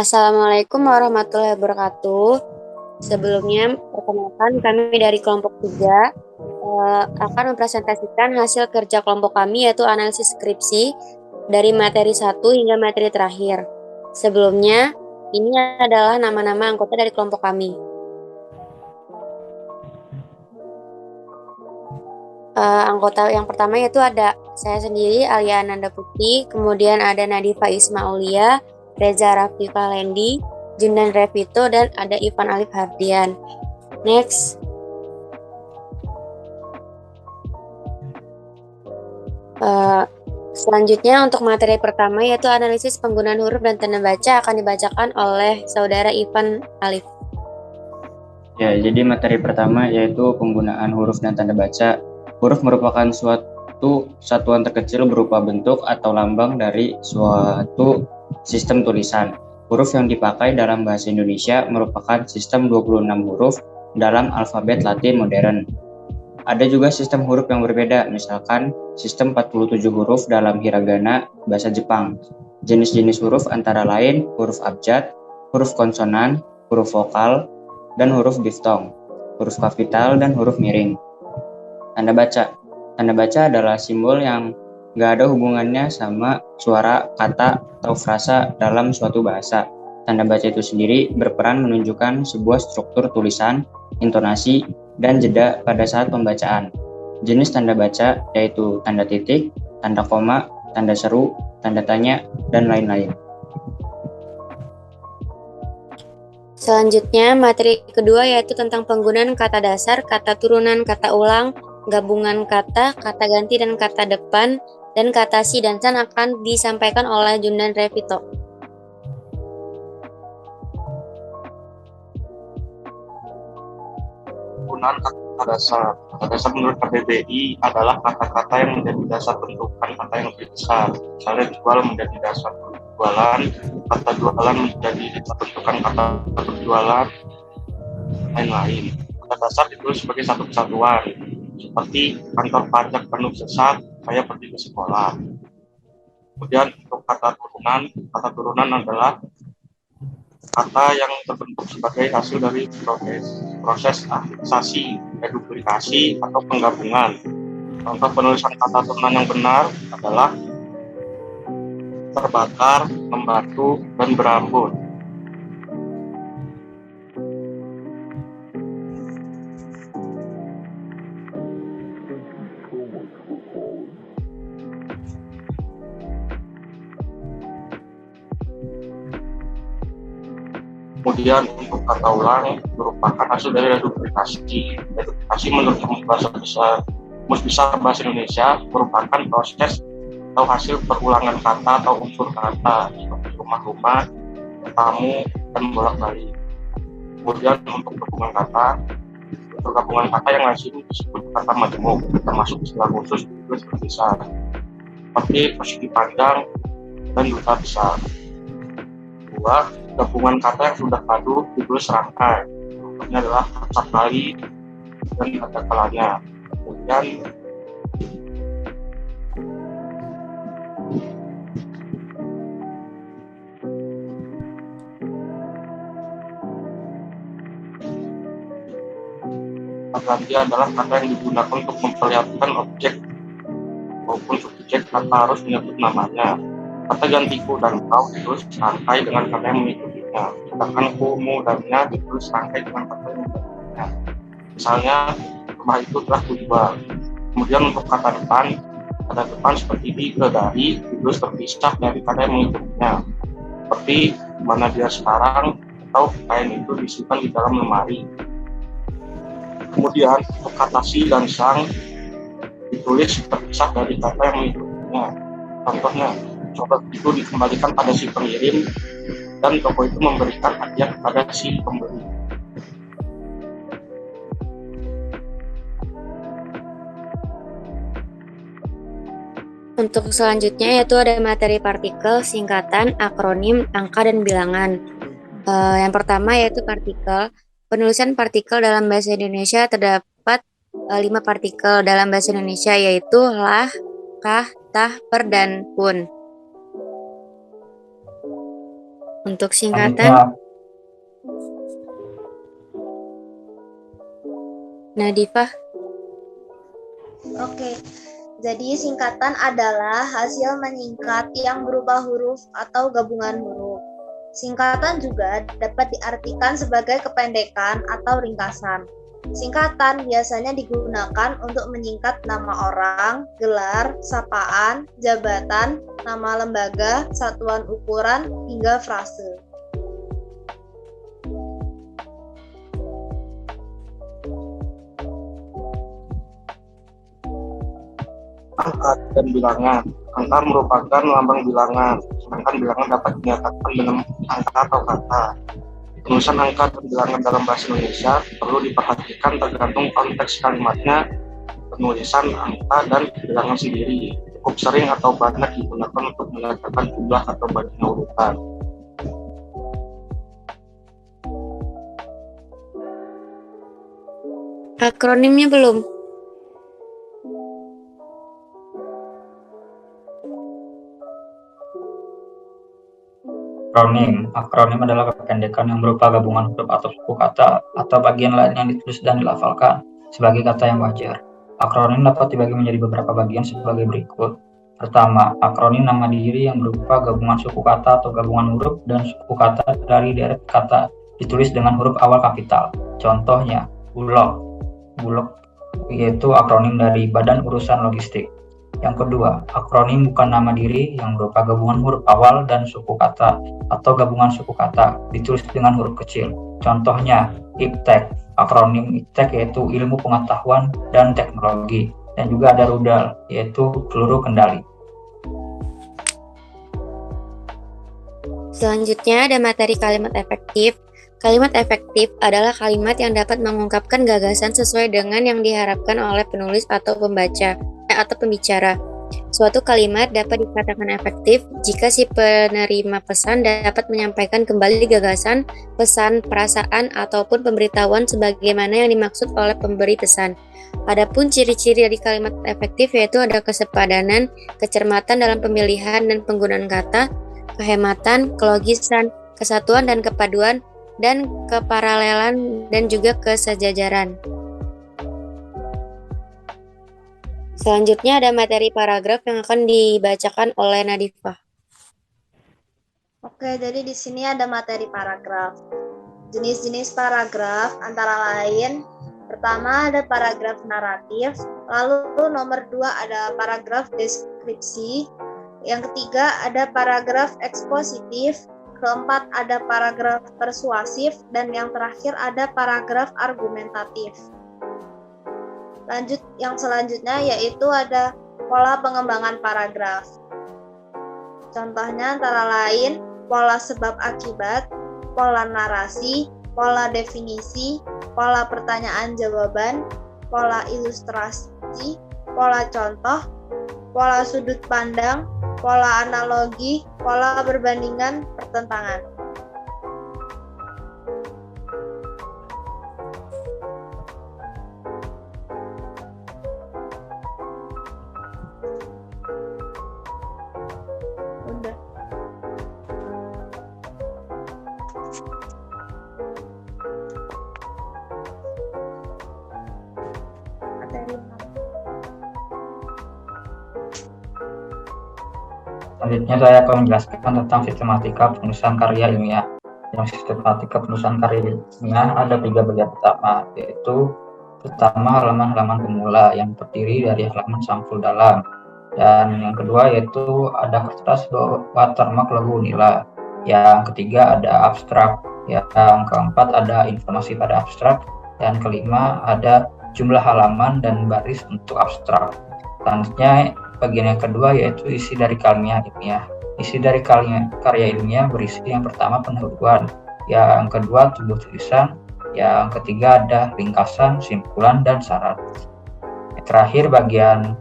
Assalamualaikum warahmatullahi wabarakatuh. Sebelumnya, perkenalkan kami dari kelompok 3 akan mempresentasikan hasil kerja kelompok kami yaitu analisis skripsi dari materi 1 hingga materi terakhir. Sebelumnya, ini adalah nama-nama anggota dari kelompok kami. Anggota yang pertama yaitu ada saya sendiri, Alia Ananda Putri, kemudian ada Nadifa Ismaulia, Reza Raffi Falendi, Jundan Revito, dan ada Ivan Alif Hardian. Next. Selanjutnya untuk materi pertama yaitu analisis penggunaan huruf dan tanda baca akan dibacakan oleh saudara Ivan Alif. Ya, jadi materi pertama yaitu penggunaan huruf dan tanda baca. Huruf merupakan suatu satuan terkecil berupa bentuk atau lambang dari suatu sistem tulisan. Huruf yang dipakai dalam bahasa Indonesia merupakan sistem 26 huruf dalam alfabet Latin modern. Ada juga sistem huruf yang berbeda, misalkan sistem 47 huruf dalam hiragana bahasa Jepang. Jenis-jenis huruf antara lain huruf abjad, huruf konsonan, huruf vokal, dan huruf diftong, huruf kapital, dan huruf miring. Tanda baca. Tanda baca adalah simbol yang nggak ada hubungannya sama suara, kata, atau frasa dalam suatu bahasa. Tanda baca itu sendiri berperan menunjukkan sebuah struktur tulisan, intonasi, dan jeda pada saat pembacaan. Jenis tanda baca yaitu tanda titik, tanda koma, tanda seru, tanda tanya, dan lain-lain. Selanjutnya, materi kedua yaitu tentang penggunaan kata dasar, kata turunan, kata ulang, gabungan kata, kata ganti, dan kata depan, dan kata si dan san akan disampaikan oleh Jundan Revito. Penggunaan kata dasar. Kata dasar menurut KBBI adalah kata-kata yang menjadi dasar bentukan kata yang lebih besar. Misalnya jual menjadi dasar jualan, kata jualan menjadi dasar bentukan kata berjualan, lain-lain. Kata dasar ditulis sebagai satu kesatuan, seperti kantor pajak penuh sesak, saya pergi ke sekolah. Kemudian untuk kata turunan adalah kata yang terbentuk sebagai hasil dari proses aktivasi, deduplikasi, atau penggabungan. Contoh penulisan kata turunan yang benar adalah terbakar, membatu, dan berambut. Kemudian untuk kata ulang merupakan hasil dari deduplikasi. Deduplikasi menurut Kamus Besar Bahasa Indonesia merupakan proses atau hasil perulangan kata atau unsur kata seperti rumah-rumah, tamu, dan bolak-balik. Kemudian untuk gabungan kata yang lazim disebut kata majemuk, termasuk istilah khusus ditulis terpisah, seperti persegi panjang dan duta besar. Kedua, gabungan kata yang sudah padu ditulis serangkai. Contohnya adalah acap kali dan ada kalanya. Kemudian ganti adalah kata yang digunakan untuk memperlihatkan objek maupun subjek tanpa harus menyebut namanya. Kata ganti ku dan kau ditulis serangkai dengan kata yang mengikutinya, sedangkan ku, mu, dan nya ditulis serangkai dengan kata yang mengikutinya. Misalnya, rumah itu telah kujual. Kemudian untuk kata depan seperti di, ke, dari ditulis terpisah dari kata yang mengikutinya, seperti mana dia sekarang, atau kain itu disimpan di dalam lemari. Kemudian untuk kata si dan sang ditulis terpisah dari kata yang mengikutinya. Contohnya, coba itu dikembalikan pada si pengirim dan toko itu memberikan hadiah kepada si pembeli. Untuk selanjutnya yaitu ada materi partikel, singkatan, akronim, angka, dan bilangan. Yang pertama yaitu partikel. Penulisan partikel dalam bahasa Indonesia terdapat 5 partikel dalam bahasa Indonesia yaitu lah, kah, tah, per, dan pun. Untuk Selanjutnya, singkatan, Nadifah. Oke, jadi singkatan adalah hasil menyingkat yang berupa huruf atau gabungan huruf. Singkatan juga dapat diartikan sebagai kependekan atau ringkasan. Singkatan biasanya digunakan untuk menyingkat nama orang, gelar, sapaan, jabatan, nama lembaga, satuan ukuran, hingga frase. Angka dan bilangan. Angka merupakan lambang bilangan, sedangkan bilangan dapat dinyatakan dengan angka atau kata. Penulisan angka dan bilangan dalam bahasa Indonesia perlu diperhatikan tergantung konteks kalimatnya. Penulisan angka dan bilangan sendiri cukup sering atau banyak digunakan untuk menyatakan jumlah atau banyaknya urutan. Akronimnya belum. Akronim adalah kependekan yang berupa gabungan huruf atau suku kata atau bagian lain yang ditulis dan dilafalkan sebagai kata yang wajar. Akronim dapat dibagi menjadi beberapa bagian sebagai berikut. Pertama, akronim nama diri yang berupa gabungan suku kata atau gabungan huruf dan suku kata dari deret kata ditulis dengan huruf awal kapital. Contohnya, Bulog. Bulog yaitu akronim dari Badan Urusan Logistik. Yang kedua, akronim bukan nama diri yang berupa gabungan huruf awal dan suku kata atau gabungan suku kata ditulis dengan huruf kecil. Contohnya, IPTEK. Akronim IPTEK yaitu Ilmu Pengetahuan dan Teknologi. Dan juga ada rudal yaitu peluru kendali. Selanjutnya ada materi kalimat efektif. Kalimat efektif adalah kalimat yang dapat mengungkapkan gagasan sesuai dengan yang diharapkan oleh penulis atau pembicara. Suatu kalimat dapat dikatakan efektif jika si penerima pesan dapat menyampaikan kembali gagasan, pesan, perasaan, ataupun pemberitahuan sebagaimana yang dimaksud oleh pemberi pesan. Adapun ciri-ciri dari kalimat efektif yaitu ada kesepadanan, kecermatan dalam pemilihan dan penggunaan kata, kehematan, kelogisan, kesatuan dan kepaduan, dan keparalelan dan juga kesejajaran. Selanjutnya ada materi paragraf yang akan dibacakan oleh Nadifah. Oke, jadi di sini ada materi paragraf. Jenis-jenis paragraf antara lain, pertama ada paragraf naratif, lalu nomor 2 ada paragraf deskripsi, yang ketiga ada paragraf ekspositif, keempat ada paragraf persuasif, dan yang terakhir ada paragraf argumentatif. Lanjut yang selanjutnya yaitu ada pola pengembangan paragraf. Contohnya antara lain pola sebab akibat, pola narasi, pola definisi, pola pertanyaan jawaban, pola ilustrasi, pola contoh, pola sudut pandang, pola analogi, pola perbandingan, pertentangan. Udah. Materi Selanjutnya saya akan menjelaskan tentang sistematika penulisan karya ilmiah. Yang sistematika penulisan karya ilmiah ada 3 bagian utama, yaitu pertama halaman-halaman pemula yang terdiri dari halaman sampul dalam, dan yang kedua yaitu ada kertas watermark logo nilai, yang ketiga ada abstrak, yang keempat ada informasi pada abstrak, dan kelima ada jumlah halaman dan baris untuk abstrak. Selanjutnya bagian yang kedua yaitu isi dari karya ilmiah. Isi dari karya ilmiah berisi yang pertama pendahuluan, yang kedua tubuh tulisan, yang ketiga ada ringkasan, simpulan, dan syarat. Yang terakhir bagian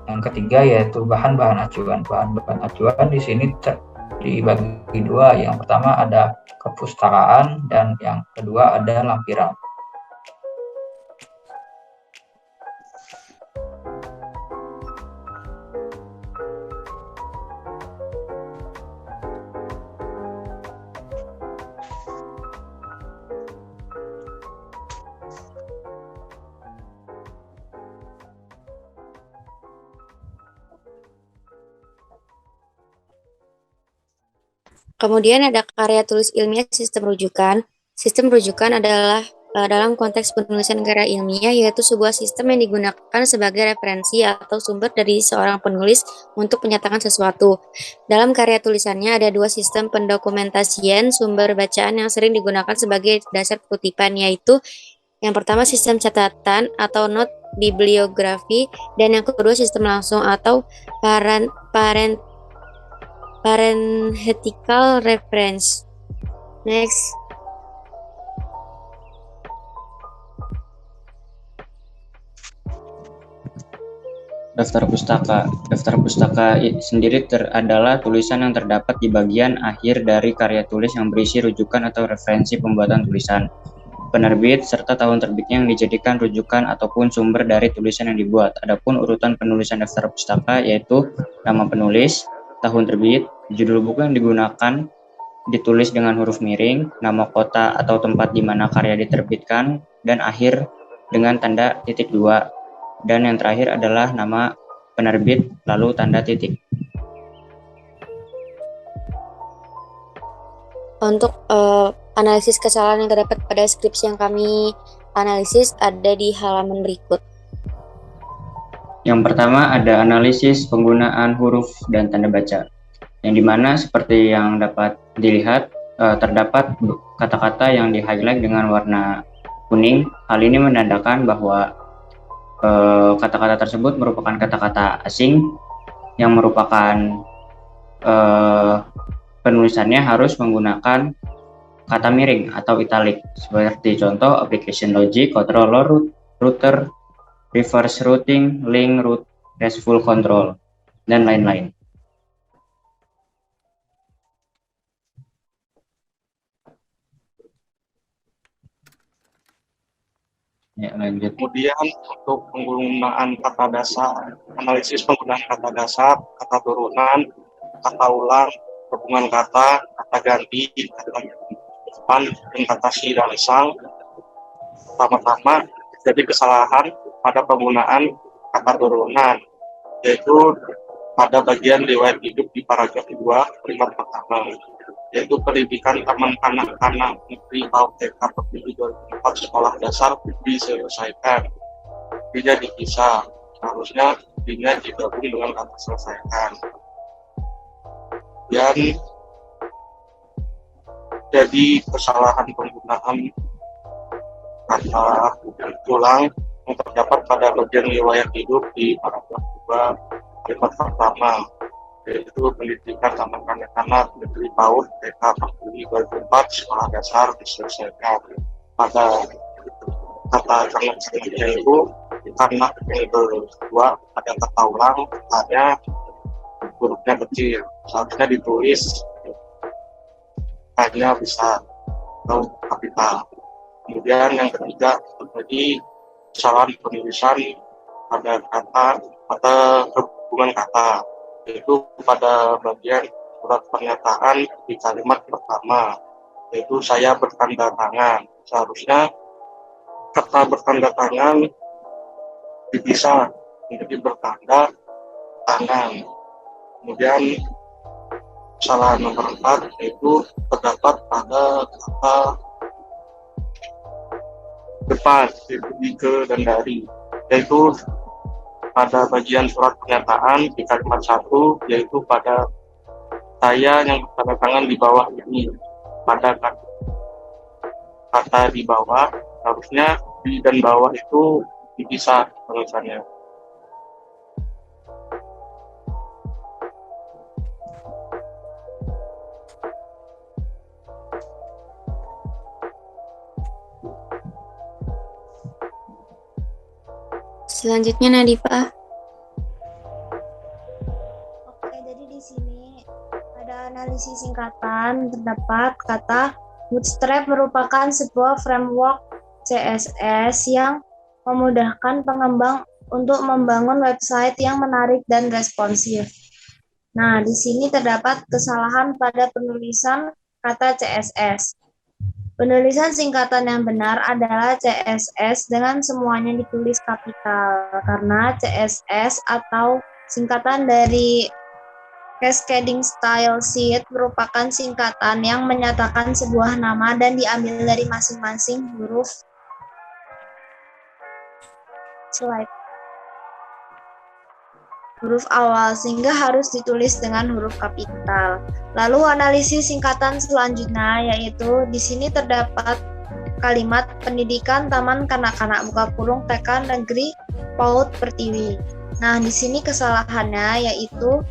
yang ketiga yaitu bahan-bahan acuan. Bahan-bahan acuan di sini dibagi 2. Yang pertama ada kepustakaan dan yang kedua ada lampiran. Kemudian ada karya tulis ilmiah sistem rujukan. Sistem rujukan adalah dalam konteks penulisan karya ilmiah, yaitu sebuah sistem yang digunakan sebagai referensi atau sumber dari seorang penulis untuk menyatakan sesuatu. Dalam karya tulisannya ada dua sistem pendokumentasian sumber bacaan yang sering digunakan sebagai dasar kutipan, yaitu yang pertama sistem catatan atau not bibliografi, dan yang kedua sistem langsung atau parenthetical reference. Next. Daftar pustaka. Daftar pustaka sendiri adalah tulisan yang terdapat di bagian akhir dari karya tulis yang berisi rujukan atau referensi pembuatan tulisan, penerbit, serta tahun terbitnya yang dijadikan rujukan ataupun sumber dari tulisan yang dibuat. Adapun urutan penulisan daftar pustaka yaitu nama penulis, tahun terbit, judul buku yang digunakan ditulis dengan huruf miring, nama kota atau tempat di mana karya diterbitkan, dan akhir dengan tanda titik 2. Dan yang terakhir adalah nama penerbit, lalu tanda titik. Untuk analisis kesalahan yang terdapat pada skripsi yang kami analisis ada di halaman berikut. Yang pertama ada analisis penggunaan huruf dan tanda baca, yang dimana seperti yang dapat dilihat terdapat kata-kata yang di-highlight dengan warna kuning. Hal ini menandakan bahwa kata-kata tersebut merupakan kata-kata asing yang merupakan penulisannya harus menggunakan kata miring atau italic, seperti contoh application logic, controller, router, reverse routing, link, route, RESTful control, dan lain-lain. Ya, lanjut. Kemudian untuk penggunaan kata dasar, analisis penggunaan kata dasar, kata turunan, kata ulang, gabungan kata, kata ganti, kata depan, dan kata si dan sang. Pertama-tama jadi kesalahan pada penggunaan kata turunan, yaitu pada bagian riwayat hidup di paragraf 2, kalimat pertama, yaitu pendidikan taman kanak-kanak negeri PAUD TK Provinsi 2004 sekolah dasar diselesaikan. Tidak dipisah, harusnya tidak digabung dengan kata selesaikan. Dan jadi kesalahan penggunaan kata ulang yang terdapat pada bagian riwayat hidup di paragraf 2, kalimat pertama, yaitu pendidikan taman kanak-kanak negeri PAUD TK Provinsi 2004 sekolah dasar diselesaikan. Pada kata kanak-kanaknya itu karena yang kedua ada kata ulang, katanya hurufnya kecil, seharusnya ditulis hanya besar atau kapital. Kemudian yang ketiga terjadi kesalahan penulisan pada kata atau hubungan kata, yaitu pada bagian surat pernyataan di kalimat pertama, yaitu saya bertanda tangan. Seharusnya kata bertanda tangan dipisah menjadi bertanda tangan. Kemudian kesalahan nomor 4 yaitu terdapat pada kata depan, yaitu di, ke, dan dari, yaitu pada bagian surat pernyataan di kalimat 1, yaitu pada saya yang bertanda tangan di bawah ini. Pada kata di bawah, harusnya di dan bawah itu dipisah tulisannya. Selanjutnya Nadifa. Oke, jadi di sini ada analisis singkatan, terdapat kata Bootstrap merupakan sebuah framework CSS yang memudahkan pengembang untuk membangun website yang menarik dan responsif. Nah, di sini terdapat kesalahan pada penulisan kata CSS. Penulisan singkatan yang benar adalah CSS dengan semuanya ditulis kapital, karena CSS atau singkatan dari Cascading style sheet merupakan singkatan yang menyatakan sebuah nama dan diambil dari masing-masing huruf awal sehingga harus ditulis dengan huruf kapital. Lalu analisis singkatan selanjutnya yaitu di sini terdapat kalimat pendidikan Taman Kanak-kanak buka kurung TK Negeri PAUD Pertiwi. Nah, di sini kesalahannya yaitu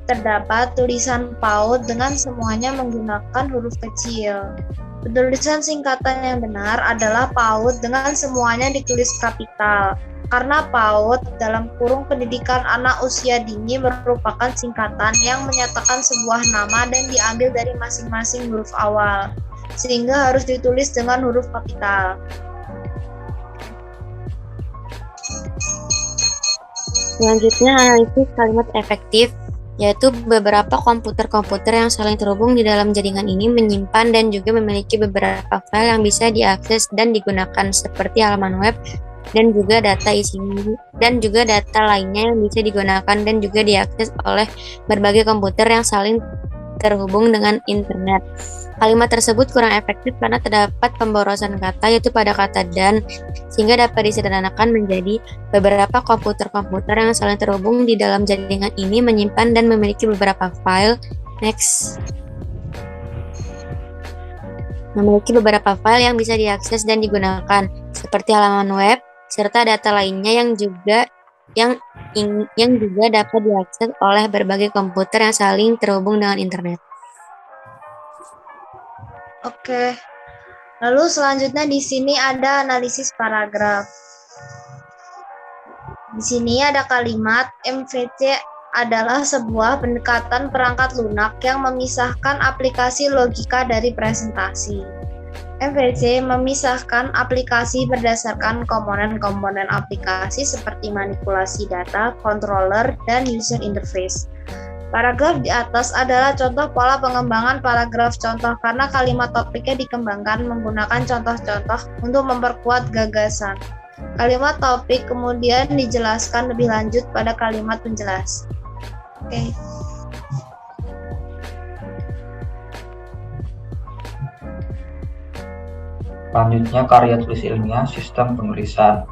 terdapat tulisan PAUD dengan semuanya menggunakan huruf kecil. Penulisan singkatan yang benar adalah PAUD dengan semuanya ditulis kapital. Karena PAUD dalam kurung pendidikan anak usia dini merupakan singkatan yang menyatakan sebuah nama dan diambil dari masing-masing huruf awal, sehingga harus ditulis dengan huruf kapital. Selanjutnya, analisis kalimat efektif, yaitu beberapa komputer-komputer yang saling terhubung di dalam jaringan ini menyimpan dan juga memiliki beberapa file yang bisa diakses dan digunakan seperti halaman web dan juga data isinya dan juga data lainnya yang bisa digunakan dan juga diakses oleh berbagai komputer yang saling terhubung dengan internet. Kalimat tersebut kurang efektif karena terdapat pemborosan kata yaitu pada kata dan, sehingga dapat disederhanakan menjadi beberapa komputer-komputer yang saling terhubung di dalam jaringan ini menyimpan dan memiliki beberapa file. Memiliki beberapa file yang bisa diakses dan digunakan seperti halaman web serta data lainnya yang juga dapat diakses oleh berbagai komputer yang saling terhubung dengan internet. Oke. Lalu selanjutnya di sini ada analisis paragraf. Di sini ada kalimat MVC adalah sebuah pendekatan perangkat lunak yang memisahkan aplikasi logika dari presentasi. MVC memisahkan aplikasi berdasarkan komponen-komponen aplikasi seperti manipulasi data, controller, dan user interface. Paragraf di atas adalah contoh pola pengembangan paragraf contoh karena kalimat topiknya dikembangkan menggunakan contoh-contoh untuk memperkuat gagasan. Kalimat topik kemudian dijelaskan lebih lanjut pada kalimat penjelas. Oke. Selanjutnya karya tulis ilmiah sistem penulisan.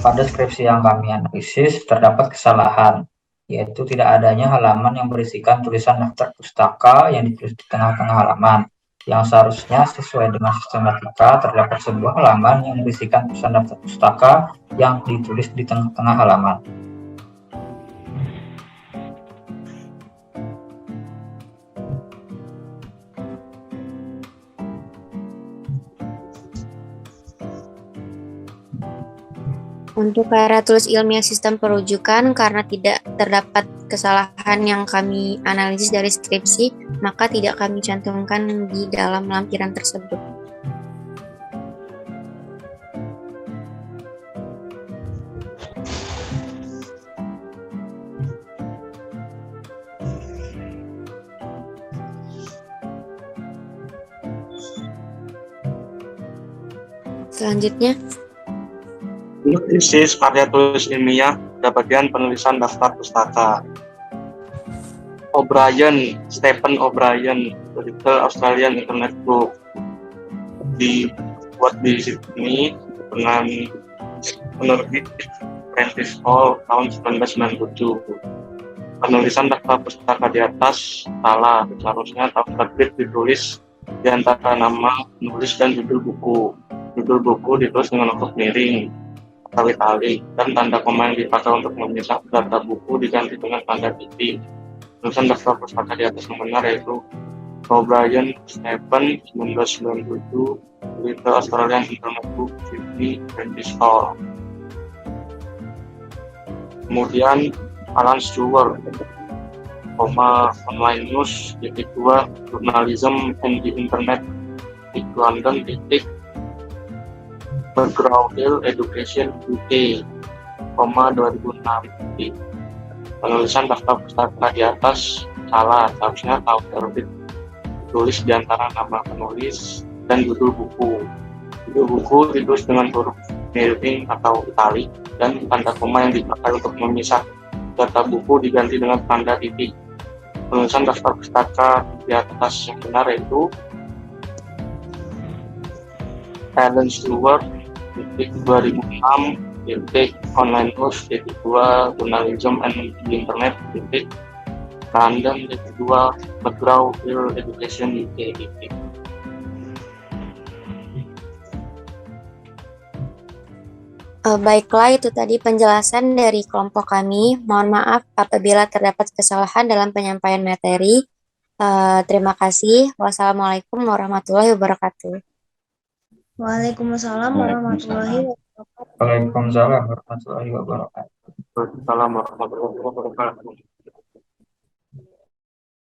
Pada skripsi yang kami analisis terdapat kesalahan, yaitu tidak adanya halaman yang berisikan tulisan daftar pustaka yang ditulis di tengah-tengah halaman. Yang seharusnya sesuai dengan sistematika terdapat sebuah halaman yang berisikan tulisan daftar pustaka yang ditulis di tengah-tengah halaman. Untuk karya tulis ilmiah sistem perujukan, karena tidak terdapat kesalahan yang kami analisis dari skripsi, maka tidak kami cantumkan di dalam lampiran tersebut. Selanjutnya, analisis karya tulis ilmiah pada bagian penulisan daftar pustaka. Stephen O'Brien, Little Australian Internet Book, dibuat di Sydney dengan penerbit Prentice Hall tahun 1997. Penulisan daftar pustaka di atas salah, seharusnya terbit ditulis di antara nama penulis dan judul buku. Judul buku ditulis dengan huruf miring atau italik, dan tanda koma yang dipakai untuk memisah data buku diganti dengan tanda titik. Penulisan daftar pustaka di atas yang benar yaitu O'Brien, Stephen, 1997, Little Australian Internet Book, Sydney, Prentice Hall. Kemudian Alan Stewart, Online News, titik 2, Journalism and the Internet, titik London, titik McGraw-Hill Education UK, 2006. Penulisan daftar pustaka di atas salah, seharusnya terbit ditulis di antara nama penulis dan judul buku. Judul buku ditulis dengan huruf miring atau italik, dan tanda koma yang dipakai untuk memisah data buku diganti dengan tanda titik. Penulisan daftar pustaka di atas yang benar yaitu Alan Stewart, 2006, online news, 2, journalism and the internet, London, 2, McGraw-Hill Education UK. Baiklah, itu tadi penjelasan dari kelompok kami. Mohon maaf apabila terdapat kesalahan dalam penyampaian materi. Terima kasih. Wassalamualaikum warahmatullahi wabarakatuh. Waalaikumsalam warahmatullahi wabarakatuh. Waalaikumsalam warahmatullahi wabarakatuh. Waalaikumsalam warahmatullahi wabarakatuh.